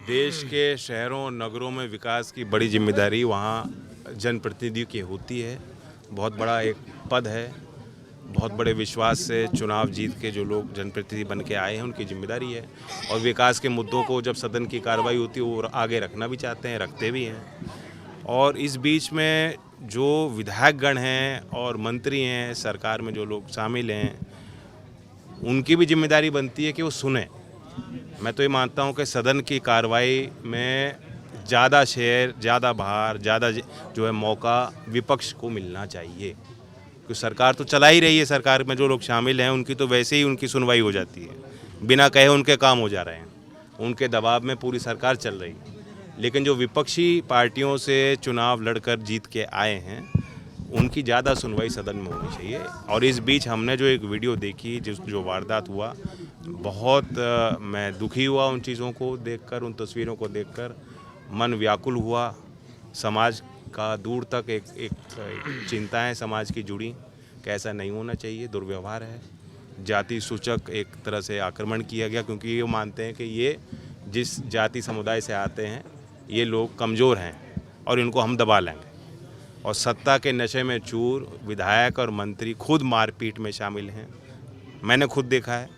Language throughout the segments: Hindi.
देश के शहरों और नगरों में विकास की बड़ी जिम्मेदारी वहाँ जनप्रतिनिधियों की होती है। बहुत बड़ा एक पद है, बहुत बड़े विश्वास से चुनाव जीत के जो लोग जनप्रतिनिधि बन के आए हैं उनकी जिम्मेदारी है। और विकास के मुद्दों को जब सदन की कार्रवाई होती है वो आगे रखना भी चाहते हैं, रखते भी हैं। और इस बीच में जो विधायकगण हैं और मंत्री हैं, सरकार में जो लोग शामिल हैं, उनकी भी जिम्मेदारी बनती है कि वो सुने। मैं तो ये मानता हूँ कि सदन की कार्रवाई में ज़्यादा शेयर, ज़्यादा भार, ज़्यादा जो है मौका विपक्ष को मिलना चाहिए, क्योंकि सरकार तो चला ही रही है। सरकार में जो लोग शामिल हैं उनकी तो वैसे ही उनकी सुनवाई हो जाती है, बिना कहे उनके काम हो जा रहे हैं, उनके दबाव में पूरी सरकार चल रही है। लेकिन जो विपक्षी पार्टियों से चुनाव लड़कर जीत के आए हैं उनकी ज़्यादा सुनवाई सदन में होनी चाहिए। और इस बीच हमने जो एक वीडियो देखी, जो वारदात हुआ, बहुत मैं दुखी हुआ उन चीज़ों को देखकर, उन तस्वीरों को देखकर मन व्याकुल हुआ। समाज का दूर तक एक चिंताएं समाज की जुड़ी कि ऐसा नहीं होना चाहिए, दुर्व्यवहार है। जाति सूचक एक तरह से आक्रमण किया गया, क्योंकि ये मानते हैं कि ये जिस जाति समुदाय से आते हैं ये लोग कमज़ोर हैं और इनको हम दबा लेंगे। और सत्ता के नशे में चूर विधायक और मंत्री खुद मारपीट में शामिल हैं, मैंने खुद देखा है।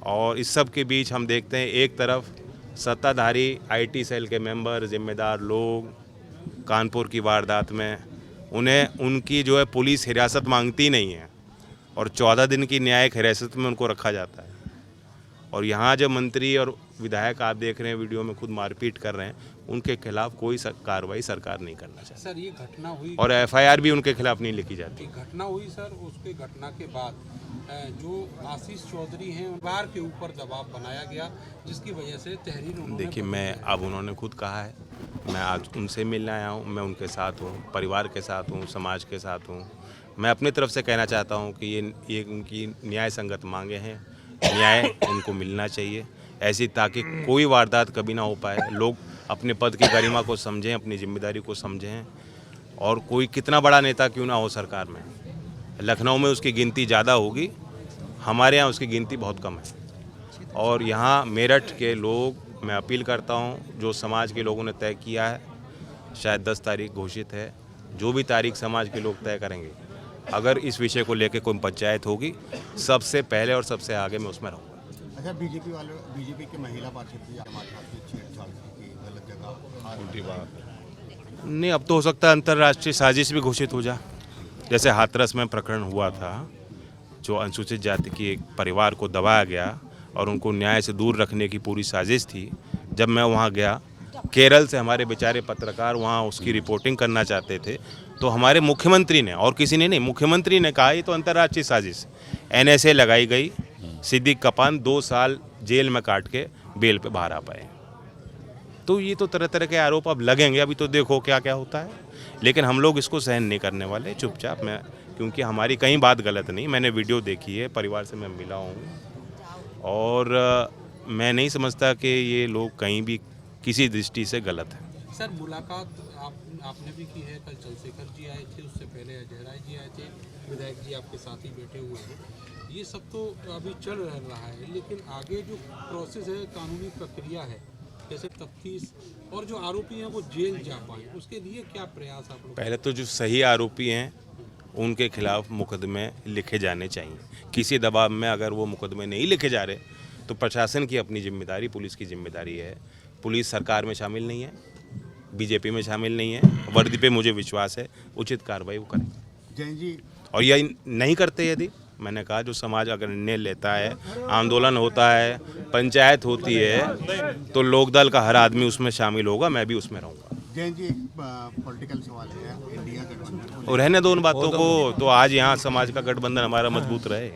और इस सब के बीच हम देखते हैं एक तरफ सत्ताधारी आईटी सेल के मेंबर, जिम्मेदार लोग कानपुर की वारदात में उन्हें उनकी जो है पुलिस हिरासत मांगती नहीं है और 14 दिन की न्यायिक हिरासत में उनको रखा जाता है। और यहाँ जब मंत्री और विधायक आप देख रहे हैं वीडियो में खुद मारपीट कर रहे हैं, उनके खिलाफ कोई कार्रवाई सरकार नहीं करना चाहिए। सर ये घटना हुई और एफआईआर भी उनके खिलाफ नहीं लिखी जाती। घटना हुई सर, उसके घटना के बाद जो आशीष चौधरी हैं परिवार के ऊपर दबाव बनाया गया, जिसकी वजह से तहरीर। देखिए, मैं अब उन्होंने खुद कहा है, मैं आज उनसे मिलने आया हूँ, मैं उनके साथ हूँ, परिवार के साथ हूँ, समाज के साथ हूँ। मैं अपनी तरफ से कहना चाहता हूँ कि ये उनकी न्याय संगत मांगे हैं, न्याय उनको मिलना चाहिए ऐसी, ताकि कोई वारदात कभी ना हो पाए। लोग अपने पद की गरिमा को समझें, अपनी जिम्मेदारी को समझें। और कोई कितना बड़ा नेता क्यों ना हो सरकार में, लखनऊ में उसकी गिनती ज़्यादा होगी, हमारे यहाँ उसकी गिनती बहुत कम है। और यहाँ मेरठ के लोग, मैं अपील करता हूँ, जो समाज के लोगों ने तय किया है, शायद 10 तारीख घोषित है, जो भी तारीख समाज के लोग तय करेंगे, अगर इस विषय को लेकर कोई पंचायत होगी, सबसे पहले और सबसे आगे मैं उसमें रहूँगा। अच्छा, बीजेपी के महिला पार्षद छेड़छाड़ की गलत जगह उल्टी बात नहीं, अब तो हो सकता है अंतर्राष्ट्रीय साजिश भी घोषित हो जाए। जैसे हाथरस में प्रकरण हुआ था, जो अनुसूचित जाति की एक परिवार को दबाया गया और उनको न्याय से दूर रखने की पूरी साजिश थी। जब मैं वहाँ गया, केरल से हमारे बेचारे पत्रकार वहाँ उसकी रिपोर्टिंग करना चाहते थे, तो हमारे मुख्यमंत्री ने, और किसी ने नहीं, मुख्यमंत्री ने कहा ये तो अंतर्राष्ट्रीय साजिश। NSA लगाई गई, सिद्दीक कपान 2 साल जेल में काट के बेल पे बाहर आ पाए। तो ये तो तरह तरह के आरोप अब लगेंगे, अभी तो देखो क्या क्या होता है। लेकिन हम लोग इसको सहन नहीं करने वाले, चुपचाप। मैं, क्योंकि हमारी कहीं बात गलत नहीं, मैंने वीडियो देखी है, परिवार से मैं मिला हूँ, और मैं नहीं समझता कि ये लोग कहीं भी किसी दृष्टि से गलत है। सर मुलाकात आपने भी की है, कल चंद्रशेखर जी आए थे, उससे पहले अजय राय जी आए थे, विधायक जी आपके साथ ही बैठे हुए हैं। ये सब तो अभी चल रहा है, लेकिन आगे जो प्रोसेस है, कानूनी प्रक्रिया है, जैसे तफ्तीश और जो आरोपी हैं वो जेल जा पाए, उसके लिए क्या प्रयास आप लोग? पहले तो जो सही आरोपी हैं उनके खिलाफ मुकदमे लिखे जाने चाहिए। किसी दबाव में अगर वो मुकदमे नहीं लिखे जा रहे तो प्रशासन की अपनी जिम्मेदारी, पुलिस की जिम्मेदारी है। पुलिस सरकार में शामिल नहीं है, बीजेपी में शामिल नहीं है, वर्दी पे मुझे विश्वास है, उचित कार्रवाई वो करेंगे। जैन जी, और यह नहीं करते, यदि मैंने कहा जो समाज अगर निर्णय लेता है, आंदोलन होता है, पंचायत होती है, तो लोकदल का हर आदमी उसमें शामिल होगा, मैं भी उसमें रहूँगा। जैन जी, एक पॉलिटिकल सवाल है, इंडिया गठबंधन और रहने दो उन बातों को, तो आज यहाँ समाज का गठबंधन हमारा मजबूत रहे।